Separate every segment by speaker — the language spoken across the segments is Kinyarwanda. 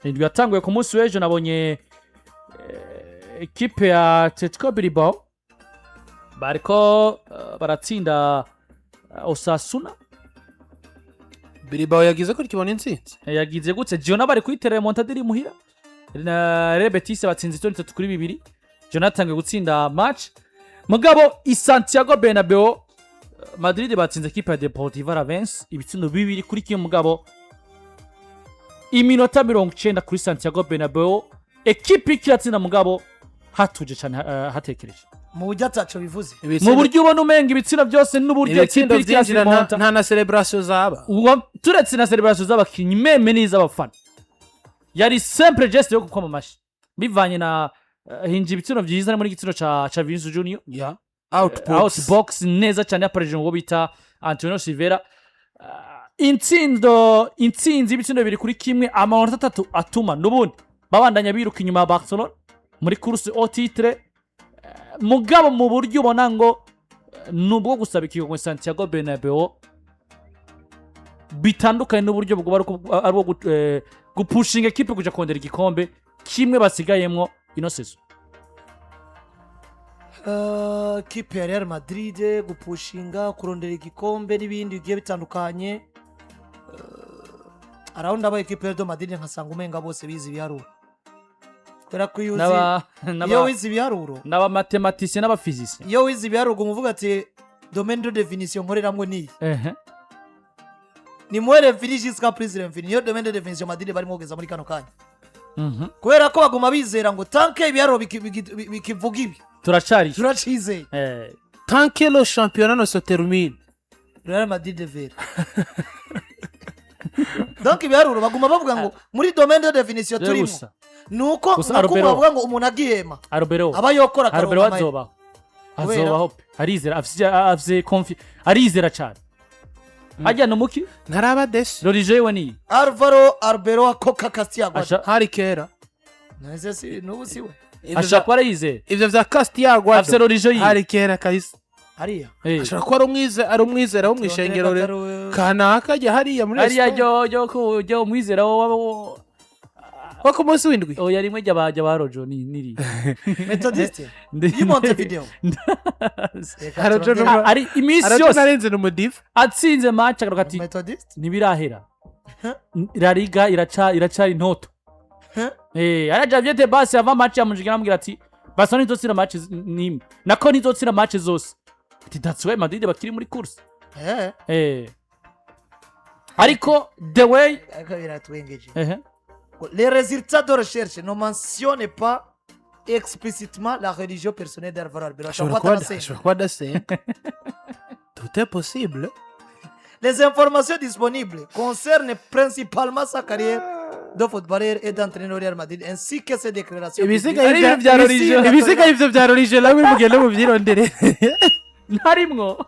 Speaker 1: indwi yatanguye ku munsi w'ejo nabonye ekipe ya Atletico Bilbao bariko baratsinda Osasuna.
Speaker 2: Bilbao yagize ko kibona intsinzi
Speaker 1: yagize gutse Jona bari kwiterera Montadiri muhira na Betis batsinze 3-2. Jonathan gutsinda match mugabo i Santiago Bernabeu Madrid batsinze ekipe ya Deportivo Alaves ibitsindo bibiri kuri kimwe mugabo iminota 90 kuri Santiago Bernabeu ekipe ikiratsinda mugabo hatuje cyane hatekereje
Speaker 3: mu buryo ataco bivuze
Speaker 1: mu buryo ubona umenga ibitsina byose n'uburyo
Speaker 2: ekipe ikiratsinda nta na celebration zaba
Speaker 1: turetse na celebration z'abakinyi meme n'iz'abafana yari simple geste yo gukoma amashi bivanye na hinji ibitsina byiza muri gitsino ca Vinicius Junior outbox neza cyane yapareje ngo bita Antonio Silveira. Intsinzi ibitsina bibiri kuri kimwe amanota 3 atuma nubundi babandanya biruka inyuma ya Barcelona muri course au titre mugabo mu buryo ubona ngo nubwo gusaba ikigo Santiago Bernabeu bitandukanye n'uburyo bwo arwo gupushinga ekipe kuja kondera igikombe kimwe basigayemwo ino season.
Speaker 3: Kipe ya Real Madrid gupushinga kurondera igikombe n'ibindi bigiye bitandukanye. Around aba ekipe ya Madrid nkasanga umenga bose bizi ibiharuro. Kwera kuyuzi iyo wizi ibiharuro
Speaker 1: n'aba mathematiciens n'aba physiciens
Speaker 3: iyo wizi ibiharuro umuvuga ati domaine de définition nkoreramwe ni ni mwere finishes ka prise l'infini yo domaine de définition Madrid bari mogeza muri kano kanya. Kwera ko baguma bizera ngo tanke ibiharuro bikivuga ibi turacize
Speaker 2: tanke le championnat ne se termine
Speaker 3: Real Madrid vert. Donc ibiharuro baguma bavuga ngo muri domaine de définition turimo nuko bavuga ngo umuntu agihema
Speaker 1: Arbeloa
Speaker 3: aba yokora
Speaker 1: Arbeloa azobaho arizera afise arizera cyane ajya no muki
Speaker 2: ntaraba des
Speaker 1: Laliga wani
Speaker 3: Arbeloa Coca Castiago
Speaker 2: hari kera
Speaker 3: neze si nubu siwe
Speaker 1: ashaka ko arize
Speaker 2: ivyo vya Castiago
Speaker 1: afise Laliga
Speaker 2: hari kera kahise
Speaker 3: hariya
Speaker 2: ashaka ko ari umwizera wo mwishengero kanaka ajya hariya muri
Speaker 1: hariya yo umwizera wo
Speaker 2: wako munsi w'indwi
Speaker 1: oya rimwe jya barojo niri
Speaker 3: Methodiste yimonte video
Speaker 1: ari imisi yose
Speaker 2: narenze no modiv
Speaker 1: atsinze match agaruka ati
Speaker 3: Methodiste
Speaker 1: nibirahera Laliga iracari ntoto araja vyete basi ava match yamujigira amubwira ati basa ntizotsira match nimwe nako ntizotsira match zose ati that's why Madrid bakiri muri course ariko the way
Speaker 3: biratwengeje les résultats de recherche ne mentionnent pas explicitement la religion personnelle d'Alvaro Arbeloa.
Speaker 2: Je crois que c'est tout est possible.
Speaker 3: Les informations disponibles concernent principalement sa carrière de footballeur et d'entraîneur au Real Madrid ainsi que ses déclarations.
Speaker 2: Ibisiga ivyo vya religion lawe mugende mu vyirondere.
Speaker 1: Narimwo.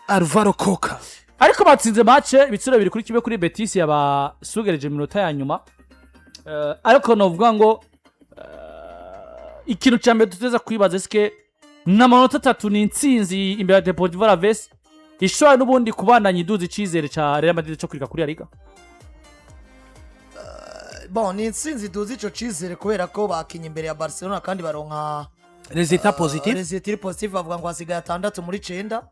Speaker 2: Alvaro Coca.
Speaker 1: Ariko batsinze match ibitsura biri kuri kibe kuri Betis yabasugereje minota ya nyuma. Ariko novuga ngo ikintu cyambere tuteza kwibaza eske n'amanota 3 n'intsinzi imbere ya Deportivo Alaves ishobora n'ubundi kubandanya iduza icizere ca Real Madrid cyo kwirika kuri Laliga.
Speaker 3: Bon n'intsinzi iduza ico cizere kubera ko bakinye imbere ya Barcelona kandi baronka
Speaker 2: résultat positif.
Speaker 3: Résultat positif bavuga ngo hasigaye 6 muri 9.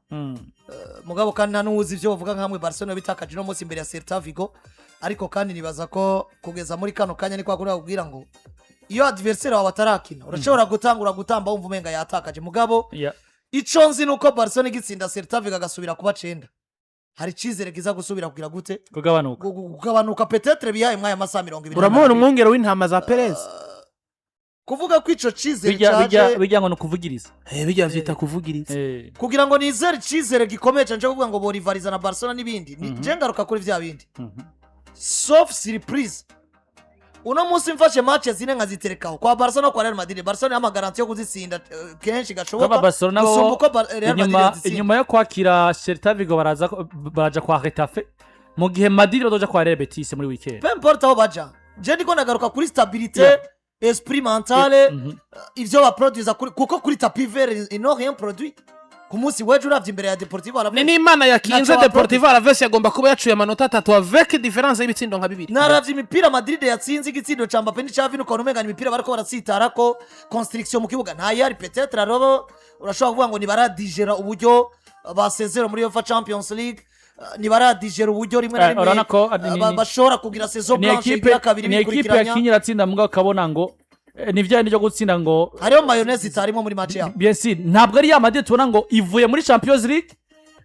Speaker 3: Mugabo kandi nanuzi ivyo bavuga nkamwe Barcelona bitakaje no munsi imbere ya Celta Vigo ariko kandi nibaza ko kugeza muri kano kanya ni kwa kuri kubwira ngo iyo adversaire wawe atarakina urashobora gutangura gutamba wumva umenga yatakaje mugabo ico nzi nuko Barcelona igitsinda Celta Vigo agasubira kuba 9 hari cizere kiza gusubira kugira gute kugabanuka peut-être bihaye mwaya masaha 20.
Speaker 2: Uramubona umwongero w'intama za Perez
Speaker 3: kuvuga ko ico cizere cyaje
Speaker 1: bijya ngo no kuvugiriza
Speaker 2: bijya vyita kuvugiriza
Speaker 3: kugira ngo nizere cizere gikomeye cyane cyo kuvuga ngo bo rivaliza na Barcelona n'ibindi je ngaruka kuri vya bindi sauf surprise uno munsi mfashe match zine nkaziterekaho kwa Barcelona kwa Real Madrid. Barcelona ama garantie yo kuzitsinda kenshi gashoboka
Speaker 1: Barcelona inyuma yo kwakira Celta Vigo baraja kwa Getafe mu gihe Madrid badoja kwa Real Betis muri weekend.
Speaker 3: Peu importe aho baja je ndiko nagaruka kuri stabilité esprit mentale ivyo ba produire kuko kuri tapis vert ils n'ont rien produit ku munsi wejo uravye imbere ya Deportivo Alaves
Speaker 2: ni imana yakinze Deportivo Alaves yagomba kuba yacuye amanota 3 avec difference y'ibitsindo nka 2
Speaker 3: naravye imipira Madrid yatsinze igitsindo ca Mbappe n'icavino ukabona umenga imipira bariko barasitarako construction mu kibuga nta yari peut-être alors urashobora kuvuga ngo ni baradigera uburyo basezera muri UEFA Champions League ni baradigera uburyo rimwe na rimwe bashobora kugira saison blanche ya kabiri bikurikiranya
Speaker 1: ni equipe yakinyira tsinda mugabo kabona ngo nivyo ndio gutsinda ngo
Speaker 3: hariyo mayonnaise itarimo muri match yabo
Speaker 1: bien sûr ntabwo ari ya Madrid tubona ngo ivuye muri Champions League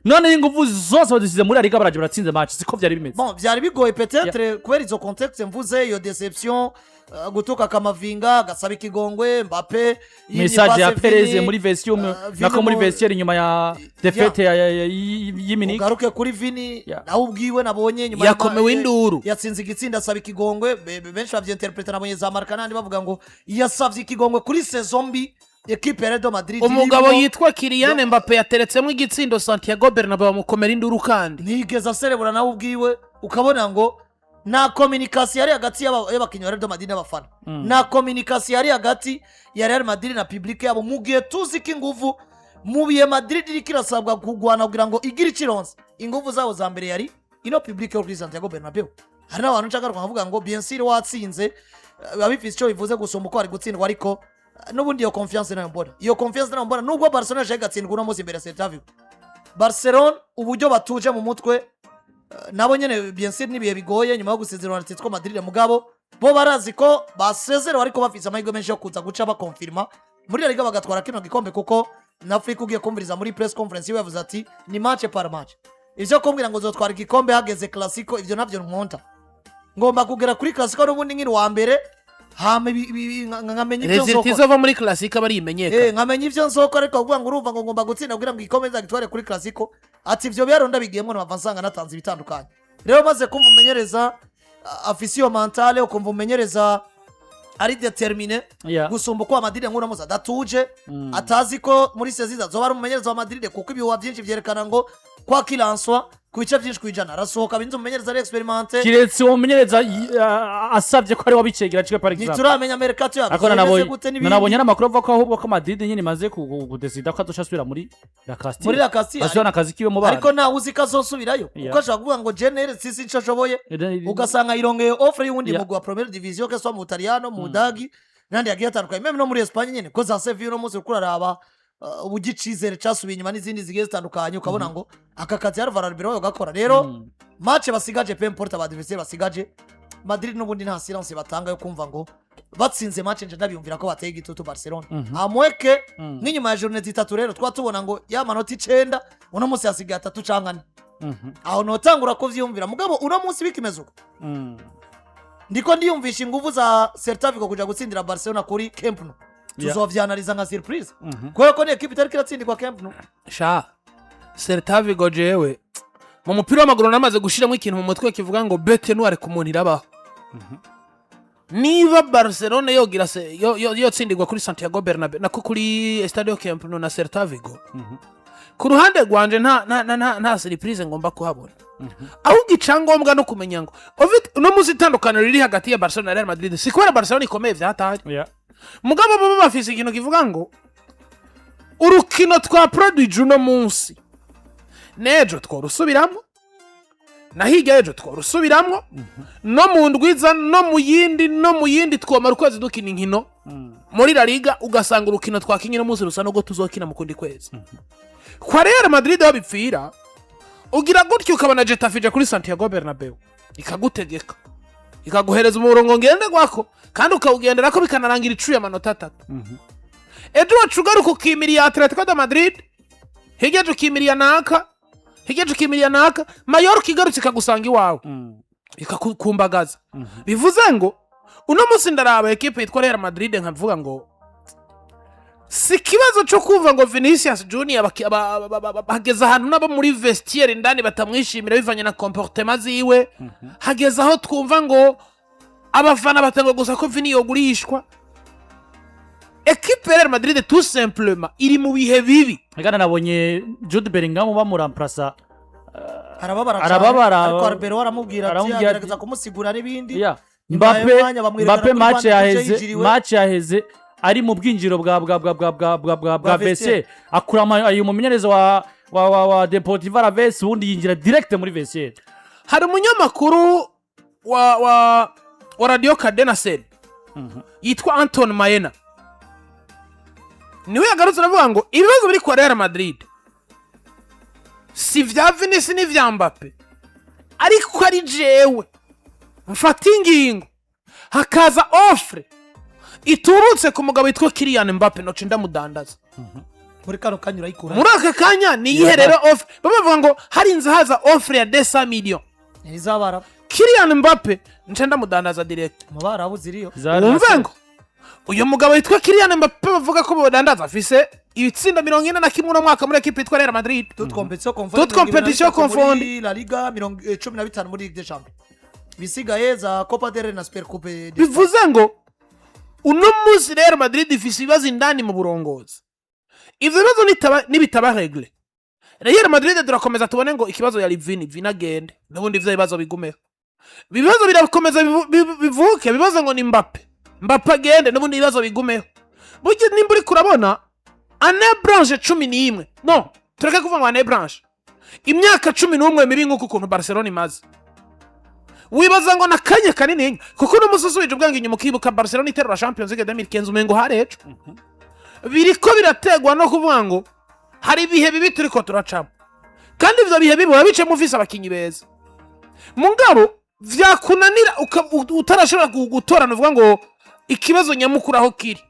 Speaker 1: none inguvu zose badisize muri Laliga baraje baratsinze match siko vyari bimeze
Speaker 3: bon vyari bigoye peut-être kubera izo contexte mvuze iyo deception gutuka Camavinga gasaba ikigongwe Mbappe
Speaker 1: message ya Perez muri vestiaire nako muri vestiaire nyuma ya defete y'Munich
Speaker 3: garuke kuri Vini naho ubwiwe nabonye nyuma
Speaker 2: yakomewe induru
Speaker 3: yatsinze igitsinda asaba ikigongwe benshi bavyenterpreta nabonye za marka nandi bavuga ngo yasavye ikigongwe kuri saison mbi equipe ya Real Madrid
Speaker 2: umugabo yitwa Kylian Mbappe yateretsemo igitsindo Santiago Bernabeu bamukomera induru kandi
Speaker 3: nigeza serebura naho ubwiwe ukabona ngo na communication yari hagati y'abakinyi ba Real Madrid n'abafana na communication yari hagati ya Real Madrid na public yabo mugiye tuzi ko inguvu mubiye Madrid irikirasabwa kugwana kugira ngo igire ikironse inguvu zabo za mbere yari ino public yo kuri Santiago Bernabeu hari n'abantu nshaka kuvuga ngo bien sûr watsinze babifise icyo bivuze gusoma uko ari gutsindwa ariko n'ubundi iyo confiance nayo mbona nubwo Barcelona yaje gatsindwa uno munsi imbere ya Celta Vigo Barcelona uburyo batuje mu mutwe nabo nyene bien sûr nibiye bigoye nyuma yo gusezerana Atletico Madrid mugabo bo barazi ko basezerwa ariko bafise amahirwe menshi yo kuza guca bakonfirma muri Laliga bagatwara kino gikombe kuko na Afrika ugiye kumviriza muri press conference yavuze ati ni match par match ivyo kumbwira ngo zotwara igikombe hageze Clasico ivyo navyo nkonta ngomba kugera kuri Clasico n'ubundi nkiri wa mbere hame ngamenye ivyo nzoko
Speaker 2: rezitizo muri Clasico bari imenyeka
Speaker 3: ngamenye ivyo nzoko ariko kuvuga ngo urumva ngo ngomba gutsinda kugira ngo igikombe zagitware kuri Clasico ati ivyo byaronda bigiyemo n'avansanga natanze bitandukanye rero maze kumva umenyereza afisio mentale ukumva umenyereza ari determine gusumba kwa Madrid nkura muza datuje atazi ko muri seziza zo bari umenyereza wa Madrid kuko ibiwa byinshi byerekana ngo kwa kilanswa kubice byinshi kwijana rasohoka binzu umenyereza ari experimente
Speaker 1: kiretse umenyereza asavye ko ari wabicegera cike par exemple
Speaker 3: nituramenya mercato yabo
Speaker 1: akona nabonye n'amakuru avuga ko ahubwo ko Madrid nyine maze kudesida ko azoshasubira muri La Castilla azona akazi kiwe mu bana
Speaker 3: ariko nta uzi kazosubirayo uko ashaka kuvuga ngo Jenner sisi ncoshoboye ugasanga irongeye offer y'undi mugwa Premier Division ke so mu Italiano mu Dagi nandi yagiye atandukanye meme no muri Espagne nyene ko za Sevilla no muzi kuraraba ubugicizere casubiye inyuma n'izindi zigiye zitandukanye ukabona ngo aka kazi yari Arbeloa gakora rero match basigaje pe importe abadversaire basigaje Madrid n'ubundi nta silence batanga yo kumva ngo batsinze match nje ndabiyumvira ko bateye igitutu Barcelona amweke nk'inyuma ya journée 3 rero twatubona ngo ya manota 9 uno munsi yasigaye 3 cangane aho notangura kuvyumvira mugabo uno munsi bikimezuka ndiko ndiyumvisha inguvu za Celta Vigo kuja gutsindira Barcelona kuri Camp Nou tuzovyanaliza nka surprise ko ne equipe itari kiratsindikwa Camp Nou
Speaker 2: sha Celta Vigo jewe mu mupira w'amaguru namaze gushiramo ikintu mu mutwe kivuga ngo bete noire ku muntu irabaho niba Barcelona yogira yo tsindirwa kuri Santiago Bernabeu nako kuri Estadio Camp Nou na Celta Vigo ku ruhande rwanje nta surprise ngomba kuhabona aho gicangombwa no kumenya ngo no muzitandukana riri hagati ya Barcelona na Real Madrid sikora Barcelona ikomeye vyataye mugabo baba bafise ikintu kivuga ngo urukino twa produit uno munsi nejo tworusubiramo na hirya ejo tworusubiramo no mu ndwiza no mu yindi twomara ukwezi dukina inkino muri Laliga ugasanga urukino twakinye no munsi rusa no go tuzokina mu kundi kwezi kwa Real Madrid babipfira ugira gutyo ukabona Getafe kuri Santiago Bernabeu ikagutegeka ikaguhereza umurongo ngende gwako kandi ukawugendera ko bikanarangira icuye amanota 3 ejo wacugaruka ukimiriya Atletico de Madrid higeje ukimiriya naka Mallorca igarutse ikagusanga iwawe ikakumbagaza bivuze ngo uno munsi ndaraba equipe yitwa Real Madrid nkavuga ngo si kibazo cyo kumva ngo Vinicius Junior bageze ahantu nabo muri vestiaire ndani batamwishimira bivanye na comportement ziwe hageze aho twumva ngo abafana batanga gusa ko Vini yogurishwa equipe Real Madrid tout simplement iri mu bihe bibi
Speaker 1: ngana nabonye Jude Bellingham bamurampasa
Speaker 3: arababara ariko Arbeloa aramubwira ati agerageza kumusigura n'ibindi
Speaker 1: Mbappe match yaheze ari mu bwinjiro bwa vestiaire akurama ayo mumenyereza wa Deportivo Alaves ubundi yinjira direct muri vestiaire.
Speaker 2: Hari umunyamakuru wa Radio Cadena Ser yitwa Anton Maena, niwe yagarutse aravuga ngo ibibazo biri kwa Real Madrid si vya Vinicius ni vya Mbappe, ariko ari jewe mfata ingingo hakaza offre iturutse ku mugabo witwa Kylian Mbappe no cinda mudandaza
Speaker 3: muri kano kanya urayikura.
Speaker 2: Muri aka kanya ni yiherero offre, bavuga ngo hari inze haza offre ya 200 millions
Speaker 3: izabara
Speaker 2: Kylian Mbappe ncenda mudandaza direct
Speaker 3: mu barabu ziriyo.
Speaker 2: Umva ngo uyu mugabo witwa Kylian Mbappe bavuga ko bodandaza afise ibitsinda 41 no mwaka muri equipe yitwa Real Madrid.
Speaker 3: Toute competition confondue Laliga 15 muri Ligue des Champions. Bisigaye za Copa del Rey na Super Coupe.
Speaker 2: Bivuze ngo uno muzi Real Madrid ifise ibibazo indani mu burongozi. Ivyo bibazo nibitaba regle, Real Madrid durakomeza tubone ngo ikibazo ya Vini agende n'ubundi ivyo bibazo bigumeho. Ibibazo birakomeza bivuke, bibazo ngo ni Mbappe agende n'ubundi ibibazo bigumeho. Burya nimba uri kurabona année blanche 11 no tureke kuvuga ngo année blanche, imyaka 11 mibi nk'uko ukuntu Barcelona imaze, wibaza ngo nakanye kanini kuko no musoso wije ubwange inyuma kibuka Barcelona iterura Champions League 2015 umengo harejo biriko birategwa no kuvuga ngo hari ibihe bibi turiko turacamo, kandi ivyo bihe bibi bice muvise abakinyi beza mungabo vyakunanira utarashobora gutorana uvuga ngo ikibazo nyamukuru aho kiri,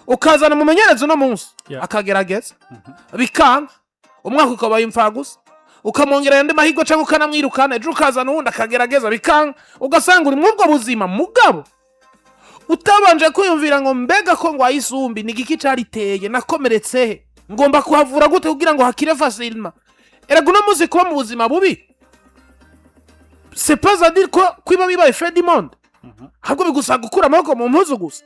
Speaker 2: ukazana mu menyerezo no munsi akagerageza bikanga umwaka ukabaye imfagusa, ukamongera yandi mahigo cyangwa ukanamwirukana ejo ukazana uwundi akagerageza bikanga, ugasanga uri mwubwo buzima mugabo utabanje kwiyumvira ngo mbega ko ngo ayisumbi ni giki cariteye nakomeretse he ngomba kuhavura gute kugira ngo hakire facilement. Erego no muzi kuba mu buzima bubi c'est pas à dire ko kwiba bibaye fait du monde, ahubwo bigusa gukura amaboko mu mpuzu gusa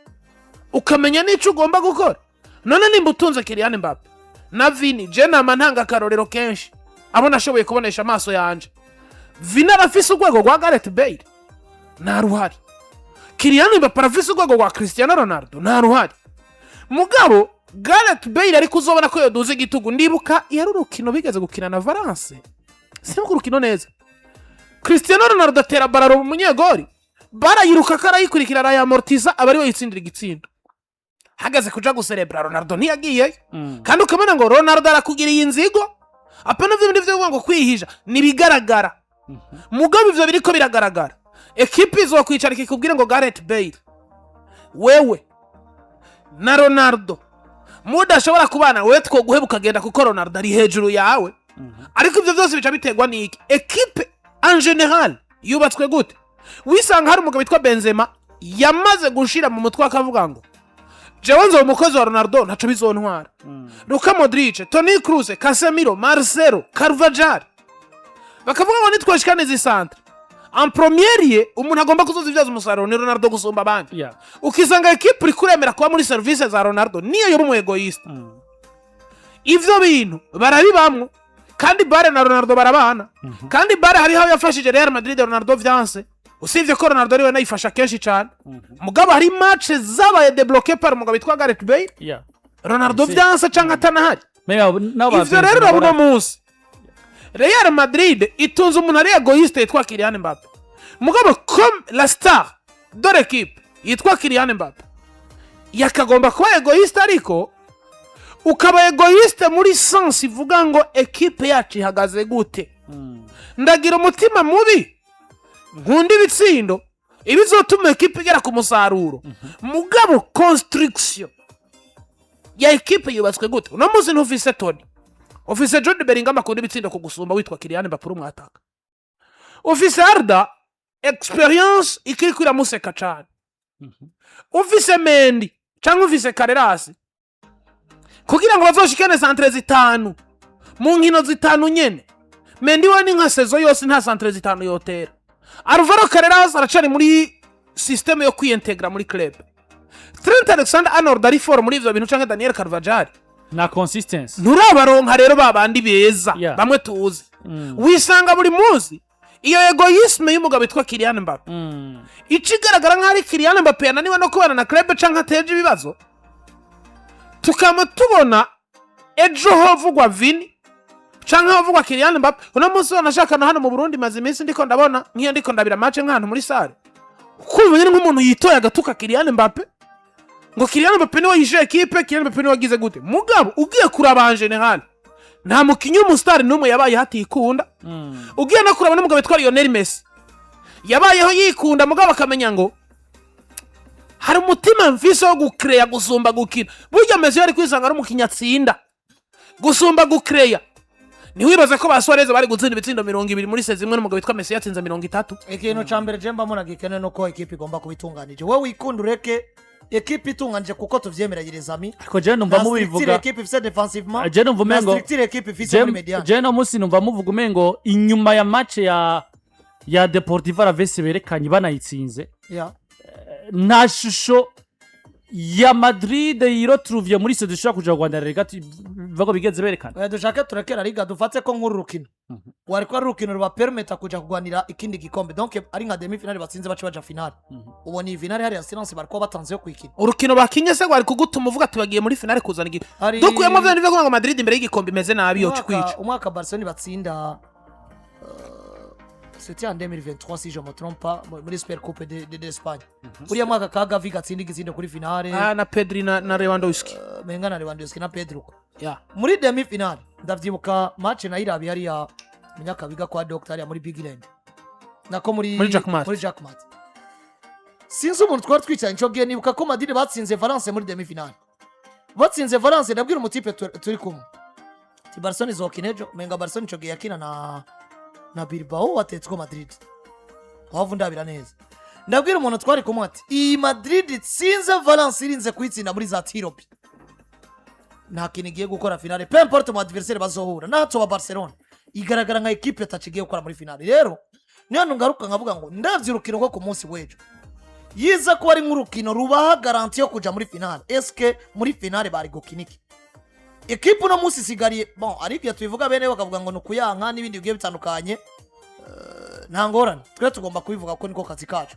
Speaker 2: ukamenya n'ico ugomba gukora. None nimba utunze Kylian Mbappe na Vini, je nama ntanga karorero kenshi abo nashoboye kubonesha amaso yanje. Vini arafise urwego rwa Gareth Bale nta ruhari, Kylian Mbappe arafise urwego rwa Cristiano Ronaldo nta ruhari, mugabo Gareth Bale ariko uzobona ko yoduze igitugu. Ndibuka yari urukino bigeze gukina na Valence, sinko urukino neza, Cristiano Ronaldo atera bararo mu munyegori barayiruka karayikurikira arayamortiza abari we yitsindira igitsindo, hagaze kuja guserebra Ronaldo ntiyagiye kandi ukamena ngo Ronaldo arakugiriye inzigo apana vyo ngo kwihija nibigaragara mugabo ivyo biriko biragaragara. Equipe izokwicara ikikubwira ngo Gareth Bale wewe na Ronaldo mudashobora kubana wewe two guhebuka genda kuko Ronaldo ari hejuru yawe, ariko ivyo byose bica bitegwa niki equipe en general yubatswe gute. Wisanga hari umugabo witwa Benzema yamaze gushira mu mutwe akavuga ngo jewe nzo umukozi wa Ronaldo ntaco bizontwara. Luka Modric, Toni Kroos, Casemiro, Marcelo, Carvajal bakavuga ngo nitwashikane zi centre en première umuntu agomba kuzoza ivyaza umusaruro ni Ronaldo gusumba abandi. Ukisanga equipe iri kuremera kuba muri service za Ronaldo niyo yo mu egoist. Ivyo bintu barabibamwo kandi Bare na Ronaldo barabana, kandi Bare hari aho yafashije Real Madrid Ronaldo vyanse, usivye ko Ronaldo ariwe nayifasha kenshi cyane mugabo hari match zabaye débloqué par umugabo witwa Gareth Bale Ronaldo vyanse canka atanahari. Ivyo rero rabuno munsi Real Madrid itunze umuntu ari egoiste yitwa Kylian Mbappe, mugabo comme la star de l'équipe yitwa Kylian Mbappe yakagomba kuba egoiste, ariko ukaba egoiste muri sens ivuga ngo equipe yacu ihagaze gute. Ndagira umutima mubi nkundi bitsindo ibizotuma equipe igera ku musaruro mugabo construction ya equipe yubatswe gute. Uno muzi ntufise Toni, ufise Jude Bellingham akundi bitsindo kugusumba witwa Kylian Mbappe umwataka, ufise Arda experience ikikira museka cyane, ufise Mendy cyangwa ufise Carreras kugira ngo bazoshikane centre zitanu mu nkino zitanu nyene. Mendy wani nka sezo yose nta centre zitanu yotera. Alvaro Carreras aracari muri system yo kwintegra muri club. Trent Alexander-Arnold ari for muri ivyo bintu canke Daniel Carvajal
Speaker 1: na consistency
Speaker 2: nturabaronka rero babandi beza bamwe tuzi. Wisanga buri munsi iyo egoisme y'umugabo witwa Kylian Mbappe ikigaragara nk'ari Kylian Mbappe yananiwe no kubana na club canke ateje ibibazo tukaba tubona ejo havugwa Vini canke havugwa Kylian Mbappe. Uno munsi wanashaka na hano mu Burundi maze iminsi ndiko ndabona nk'iyo ndiko ndabira match nk'ahantu muri sare, kubonye nk'umuntu yitoye agatuka Kylian Mbappe ngo Kylian Mbappe niwe yishe equipe, Kylian Mbappe niwe wagize gute. Mugabo ugiye kuraba en general nta mukinyi w'umustar n'umwe yabaye hatikunda. Ugiye no kuraba n'umugabo witwa Lionel Messi yabayeho yikunda, mugabo akamenya ngo hari umutima mfise wo gukreya gusumba gukina. Burya Messi yari kwisanga ari umukinya atsinda gusumba gukreya. Niwibaza ko baswareze bari gutsinda ibitsindo 200 muri sezi imwe n'umugabo witwa Messi yatsinze 30.
Speaker 3: Ikintu ca mbere je mbamura gikene no ko equipe igomba kubitunganije. Wewe wikunda ureke equipe itunganije kuko tuvyemeragiriza ami.
Speaker 1: Ariko je numva mubivuga
Speaker 3: equipe ifise defensivement.
Speaker 1: Je numva umengo
Speaker 3: equipe ifise muri mediane.
Speaker 1: Je no musi numva muvuga umengo inyuma ya match ya Deportivo Alaves berekanye banayitsinze.
Speaker 3: Yeah.
Speaker 1: Nta shusho ya Madrid yirotruvye muri se dushaka kuja Rwanda Liga bako bigeze berekana.
Speaker 3: Dushaka turekera Liga dufate ko nkuru rukino. Wari kwa rukino ruba permeta kuja kugwanira ikindi gikombe. Donc ari nka demi finale batsinze baca finale. Ubo ni finale hari assurance bariko batanze yo kwikina.
Speaker 2: Urukino bakinye se gwari kugutuma uvuga tubagiye muri finale kuzana igihe. Dukuyemo vya nive ngo Madrid imbere y'igikombe imeze nabi yo kwica.
Speaker 3: Umwaka Barcelona batsinda c'était en 2023 si je me trompe pas muri Super Coupe d'Espagne. Uriya mwaka Gavi gatsinda igitsinde kuri finale.
Speaker 2: Na Pedri na Lewandowski.
Speaker 3: Menga na Lewandowski na Pedro.
Speaker 2: Yeah.
Speaker 3: Muri demi finale ndavyibuka match na irabi yari ya Munyakabiga kwa Doctor ya muri Big Land. Nako muri Jackmat. Sinzi umuntu twari twicanye cyo gihe nibuka ko Madrid batsinze Valence muri demi finale. Batsinze Valence ndabwira umutipe turi kumwe. Ti Barcelona izokinejo, menga Barcelona cyo gihe yakina na Bilbao watetswe Madrid. Wavu ndabira neza. Ndabwira umuntu twari kumwe ati iyi Madrid itsinze Valence irinze kwitsinda muri za tiropi. Nta kintu igiye gukora finale. Peu importe mu adversaire bazohura. Natso wa Barcelona igaragara nka equipe atacigiye gukora muri finale. Rero niyo ngaruka nkavuga ngo ndavye urukino rwo ku munsi w'ejo. Yiza ko ari nk'urukino rubaha garantie yo kuja muri finale. Eske muri finale bari gukiniki. Equipe no munsi sigariye bon ariko tubivuga bene bakavuga ngo nukuyanka n'ibindi bigiye bitandukanye. Nta ngorane. Twe tugomba kubivuga ko niko kazi kacu.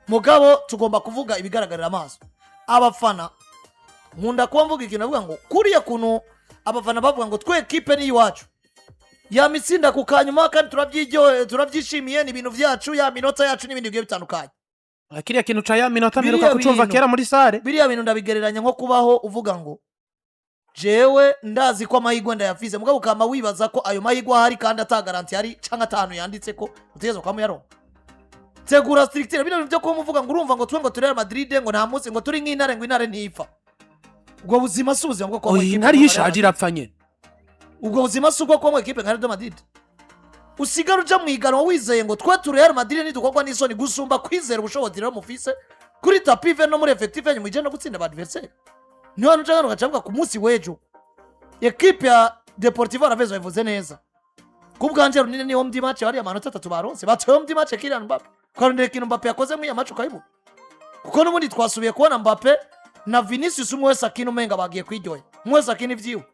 Speaker 3: Mugabo tugomba kuvuga ibigaragarira amaso. Abafana nkunda kuba mvuga ikintu avuga ngo kuriya kuntu abafana bavuga ngo twe equipe ni iwacu. Ya mitsinda ku kanyuma kandi turabyishimiye ni ibintu vyacu ya minota yacu n'ibindi bigiye bitandukanye.
Speaker 2: Akiriya kintu ca ya minota biruka kucumva kera muri sare.
Speaker 3: Biriya bintu ndabigereranya nko kubaho uvuga ngo jewe ndazi ko amahigwe ndayafize mugabo kama wibaza ko ayo mahigwe hari kandi atagaranti hari canka atanu yanditse ko utegeza kwa muyaronka. Tegura strictire bino byo ko muvuga ngo urumva ngo twe ngo Real Madrid ngo nta munsi ngo turi nk'intare ngo intare ntipfa. Ubwo buzima subuze ngo ko
Speaker 2: intare yishaje irapfa nyene.
Speaker 3: Ubwo buzima sugo ko mu equipe nka Real Madrid. Usigara uja mu iganwa wizeye ngo twe Real Madrid nidukogwa n'isoni gusumba kwizera ubushobozi rero mufise kuri tapive no muri effective yanyu muje no gutsinda adversaire. Niyo hano cyangwa ugacavuga ku munsi w'ejo equipe ya Deportivo Alaves bavuze neza kubwanje runini niho mdi match bari amanota 3 baronse batoye mdi match Kylian Mbappe kandi kintu Mbappe yakoze mu ya match ukayibu kuko n'ubundi twasubiye kubona Mbappe na Vinicius umwese akina umenga bagiye kwiryoya umwese akina ivyiwe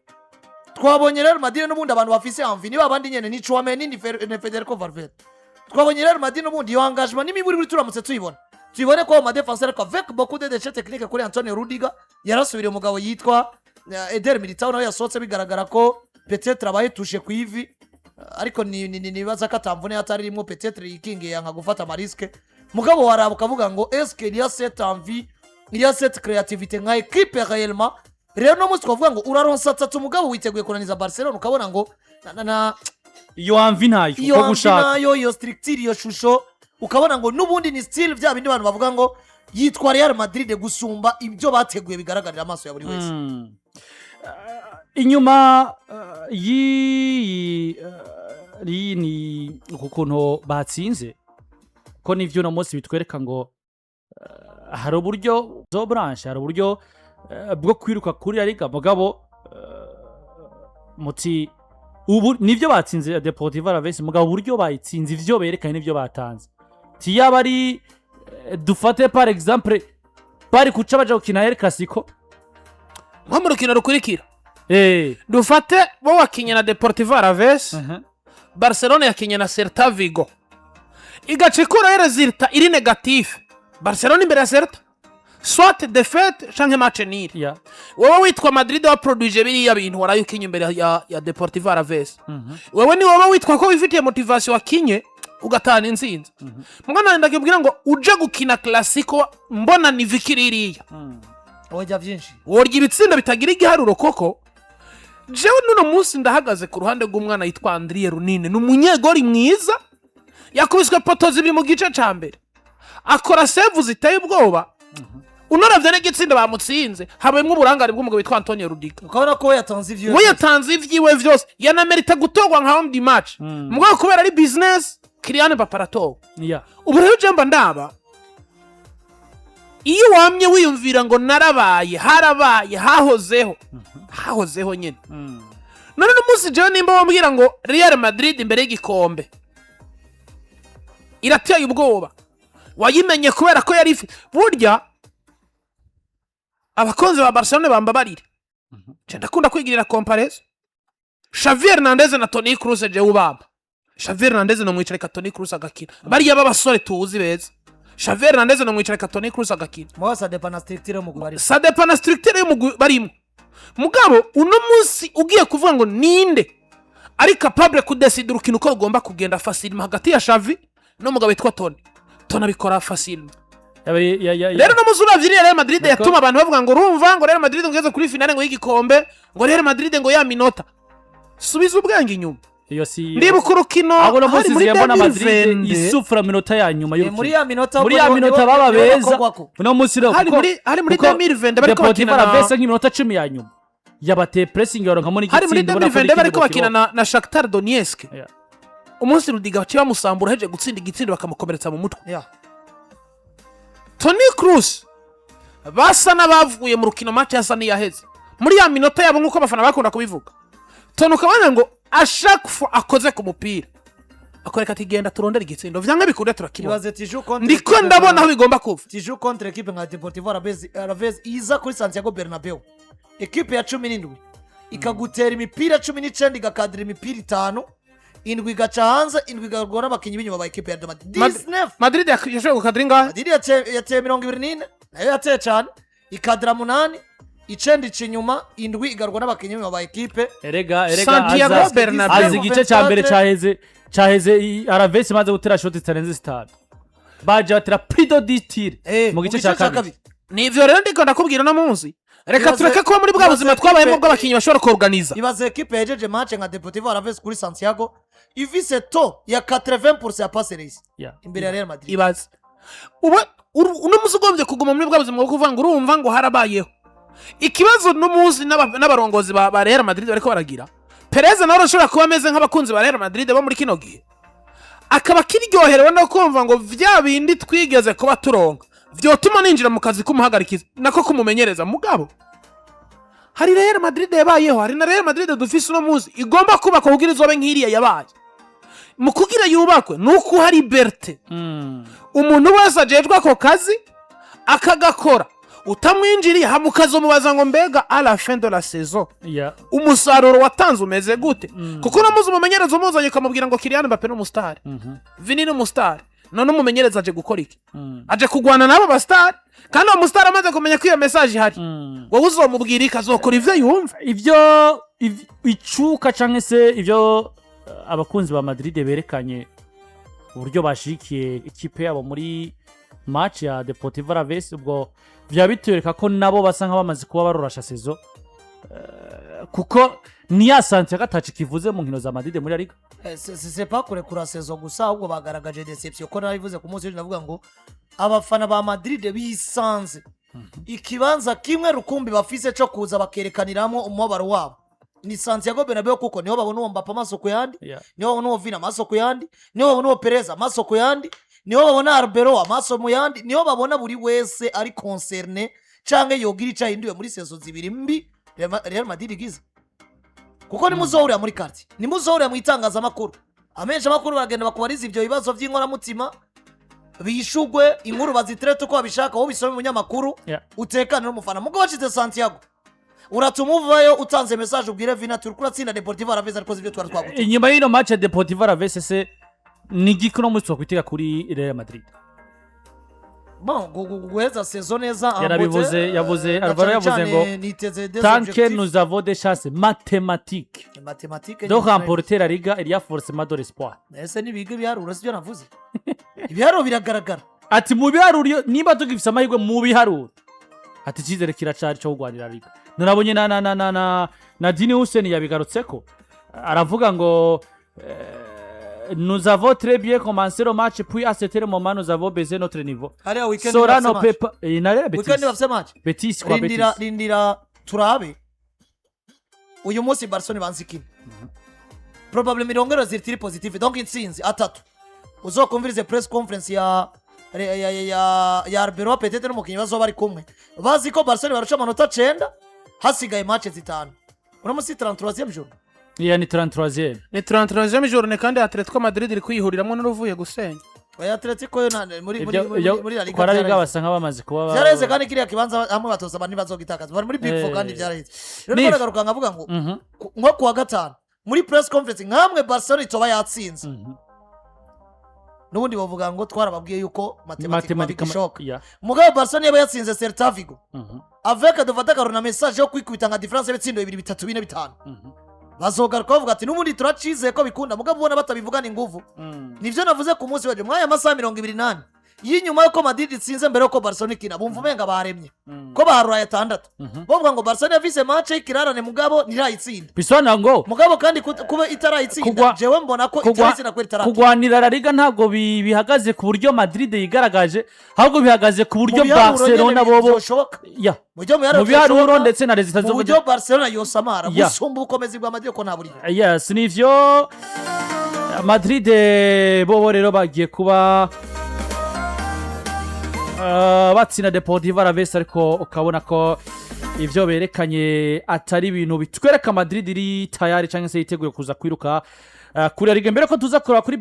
Speaker 3: twabonye Real Madrid n'ubundi abantu bafise envie niba abandi nyene ni Chouameni ni Federico Valverde twabonye Real Madrid n'ubundi yo engagement n'imiburi buri turamutse tuyibona tuyibone ko ma défenseur ko avec beaucoup de déchets techniques kuri Antonio Rudiger yarasubiriye umugabo yitwa Eder Militao nawe yasohotse bigaragara ko peut-être abaye touché ku ivi ariko ni baza katamvune atari rimwe peut-être yikinge yanka gufata ama risque mugabo waraba ukavuga ngo est-ce qu'il y a cette envie il y a cette créativité nka équipe réellement rero no musi twavuga ngo uraronsa 3 mugabo witeguye kunaniza Barcelona ukabona ngo
Speaker 1: iyo envie nayo ko gushaka
Speaker 3: iyo structure iyo shusho ukabona ngo nubundi ni style bya bindi abantu bavuga ngo yitwa Real Madrid gusumba ibyo bateguye bigaragarira amaso ya buri wese.
Speaker 1: Inyuma ni ukuntu batsinze ko nivyo no munsi bitwereka ngo hari uburyo zo branche hari uburyo bwo kwiruka kuri Laliga mugabo muti ubu nivyo batsinze Deportivo Alaves mugabo uburyo bayitsinze ivyo berekanye nivyo batanze tiyaba ari dufate par exemple bari kuca baje gukina El Clasico
Speaker 2: nko mu rukino rukurikira dufate bo wakinya na Deportivo Alaves Barcelona yakinya na Celta Vigo igace ikora resulta iri negative Barcelona imbere ya Celta soit defete canke match nil wowe witwa Madrid wa produce biriya bintu warayo ukinye imbere ya Deportivo Alaves wowe ni wowe witwa ko wifitiye motivation wakinye ugatana insinzi mwana ndakubwira ngo uje gukina classico mbona ni vikiririya
Speaker 3: wajya byinshi
Speaker 2: worya ibitsinda bitagira igiharuro koko jewe nuno munsi ndahagaze ku ruhande rw'umwana yitwa Andriye Runine n'umunyegori mwiza yakubiswe poto zibiri mu gice ca mbere akora save ziteye ubwoba unoravye n'igitsinda bamutsinze habemwe uburangare bw'umugabo witwa Antonio Rudiga
Speaker 3: ukabona ko yatanze
Speaker 2: ivyiwe vyose yanamerita gutogwa nka on the match mugabo kubera ari business Kylian Paparato ubu rero jemba ndaba iyo wamye wiyumvira ngo narabaye harabaye hahozeho nyene none n'umunsi jewe nimba wambwira ngo Real Madrid imbere y'igikombe irateye ubwoba wayimenye kubera ko yari burya abakunzi ba Barcelona bambabarire ndakunda kwigirira comparison Xavi Hernandez na Toni Kroos je ubamba Xavi Hernandez no mwicarika Toni Kroos agakina bariya b'abasore tuzi beza Xavi Hernandez no mwicarika Toni Kroos agakina
Speaker 3: mwasa depana structure yo mugubari
Speaker 2: sa depana structure yo mugubarimo mugabo uno munsi ugiye kuvuga ngo ninde ari capable kudecide urukino uko rugomba kugenda facilement hagati ya Xavi no mugabo witwa Toni abikora facilement rero no muzi uravye Real Madrid yatuma abantu bavuga ngo urumva ngo Real Madrid ngeze kuri finale ngo y'igikombe ngo Real Madrid ngo ya minota subiza ubwenge inyuma
Speaker 1: iyo si
Speaker 2: ndibuka urukino
Speaker 1: ahubwo muri yambona Madrid isufura minota ya nyuma yo
Speaker 3: muri ya minota
Speaker 1: baba beza no munsi rero
Speaker 2: hari muri 2020 bariko bakina
Speaker 1: na besa nk'iminota 10 ya nyuma yabateye pressing yoronka muri
Speaker 2: igitsinda hari muri 2020 bariko bakina na Shakhtar Donetsk umunsi Rudiga baciye bamusambura heje gutsinda igitsinda bakamukomeretsa mu mutwe Toni Kroos basa n'abavuye mu rukino match yasa n'iyaheze muri ya minota yabo nkuko abafana bakunda kubivuga Toni ukabona ngo ashaka akoze ku mupira akoreka ati genda turondera igitsindo vyanga bikunde turakibona ndiko ndabona aho bigomba kuva
Speaker 3: tiju contre equipe nka Deportivo Alaves iza kuri Santiago Bernabeu equipe ya 17 ikagutera imipira 19 igakadira imipira 5 indwi gaca hanze indwi gagora abakinyi b'inyuma ba equipe ya
Speaker 2: Madrid yashoboye gukadira ingahe
Speaker 3: Madrid yateye 24 nayo yateye cyane ikadira 8 icenda inyuma indwi igarwa n'abakinyi ba equipe
Speaker 1: erega
Speaker 2: Santiago Bernabeu
Speaker 1: azi igice ca mbere caheze Alaves maze gutera shot zitarenze 6 baje batera prido ditire mu gice ca kabiri
Speaker 2: nivyo rero ndiko ndakubwira no munsi reka tureke kuba muri bwa buzima twabayemo bw'abakinyi bashobora kuorganiza
Speaker 3: ibaze equipe yejeje match nka Deportivo Alaves kuri Santiago ifise to ya 80% ya passes imbere ya Real Madrid
Speaker 2: ibaze uno munsi ugombye kuguma muri bwa buzima bwo kuvuga ngo urumva ngo harabayeho ikibazo n'umunsi n'abarongozi ba Real Madrid bariko baragira Perez nawe arashobora kuba ameze nk'abakunzi ba Real Madrid bo muri kino gihe akaba kiryoherewe no kumva ngo vya bindi twigeze kuba turonka vyotuma ninjira mu kazi kumuhagarikiza nako kumumenyereza mugabo hari Real Madrid yabayeho hari na Real Madrid dufise uno munsi igomba kuba kugira izobe nk'iriya yabaye mu kugira yubakwe nuko hari liberté umuntu wese ajejwe ako kazi akagakora utamwinjiriye hamukazo mubaza ngo mbega à la fin de la saison umusaruro watanze umeze gute kuko namuze umumenyereza umuzanye kamubwira ngo Kylian Mbappé no mustar Vini no mustar none umumenyereza aje gukora iki aje kugwana nabo ba star kandi uwo mustar amaze kumenya ko iyo message ihari wowe uzomubwira ikazokora ivyo yumva
Speaker 1: ivyo icuka canke se ivyo abakunzi ba Madrid berekanye uburyo bashikiye ikipe yabo muri match ya Deportivo Alaves ubwo vya bitwereka ko nabo basa nka bamaze kuba barorasha saison kuko ni ya Santiago ataci kivuze mu nkino za Madrid muri Liga
Speaker 3: c'est pas kurekura saison gusa ahubwo bagaragaje deception ko narivuze ku munsi navuga ngo abafana ba Madrid bisanze ikibanza kimwe rukumbi bafise cyo kuza bakerekaniramo umubaro wabo ni Santiago Bernabeu kuko niho babona Mbappé amasoko yandi niho babona Vini amasoko yandi niho babona Perez amasoko yandi niho babona Arbeloa amaso mu yandi niho babona buri wese ari concerné canke yogira icahinduye muri saison zibiri mbi Real Madrid igize kuko ni muzohurira muri quartier ni muzohurira mu itangazamakuru amenshi amakuru bagenda bakubariza ivyo bibazo vy'inkora mutima bishugwe inkuru bazitrete uko babishaka wowe bisome mu nyamakuru utekane n'umufana mugo wacize Santiago uratumuvayo utanze message ubwire Vini turi kuratsinda Deportivo Alaves ariko ivyo twari twagutuye
Speaker 1: inyuma y'ino match ya Deportivo Alaves se ni gikono muri twakwitega kuri Real Madrid
Speaker 3: guheza saison neza
Speaker 1: yavuze Alvaro yavuze ngo tant que nous avons des chances mathématiques de remporter la Liga il y a forcément de l'espoir.
Speaker 3: Ese nibiga ibiharuro sibyo navuze ibiharuro biragaragara
Speaker 1: ati mu biharuro niba tugifise amahirwe mu biharuro ati cyizere kiracari cyo Kurwanira Liga. Narabonye na Dini Hussein yabigarutseko aravuga ngo nous avons très bien commencé le match puis à ce moment nous avons baissé notre niveau. Sorano Pepa inare Betis kwa Betis.
Speaker 3: Rindira turabe uyu munsi Barcelona banzikina probably mirongero ziri positive donc intsinzi atatu uzokumvirize press conference ya Arbeloa peut-être n'umukinyi bazoba bari kumwe bazi ko Barcelona barusha amanota 9 hasigaye match zitanu uramusi 33e jour
Speaker 1: ni 33e
Speaker 2: ni 33e journée kandi Atletico Madrid iri kwihuriramwe n'uruvuye gusenya
Speaker 3: oya Atletico yo muri Laliga
Speaker 1: kwa Laliga basanga bamaze kuba
Speaker 3: byareze kandi kiriya kibanza hamwe batoza bani bazogitakaza bari muri Big Four kandi byareze rero baragaruka ngavuga ngo nko kuwa gatanu muri press conference nkamwe Barcelona itoba yatsinze nubundi bavuga ngo twarababwiye yuko matematika bishoka mugabo Barcelona yaba yatsinze Celta Vigo avec dufata karona message yo kwikubita nka difference y'ebitsindo 2 3 4 5 bazogaruka bavuga ati nubundi turacize ko bikunda mugabo ubona batabivugana inguvu nivyo navuze ku munsi waje mwaya masaha 28 yinyuma yuko Madrid itsinze mbere yuko Barcelona ikina bumva umenga baremye ko barura 6 bavuga ngo Barcelona yavise match y'ikirarane mugabo ntirayitsinda
Speaker 1: bisona ngo
Speaker 3: mugabo kandi kuba itarayitsinda jewe mbona ko itarayitsinda kweri taraki
Speaker 1: Kurwanira La Liga ntabwo bihagaze ku buryo Madrid yigaragaje ahubwo bihagaze ku buryo Barcelona bobo ya mu biharuro ndetse na resultats zo
Speaker 3: buryo Barcelona yosamara gusumba ukomezi bwa Madrid ko ntaburi
Speaker 1: yes nivyo Madrid bobo rero bagiye kuba batsina Deportivo Alaves ariko ukabona ko ivyo berekanye atari ibintu bitwereka Madrid iri tayari cyangwa se yiteguye kuza kwiruka kuri Liga mbere ko tuza kora kuri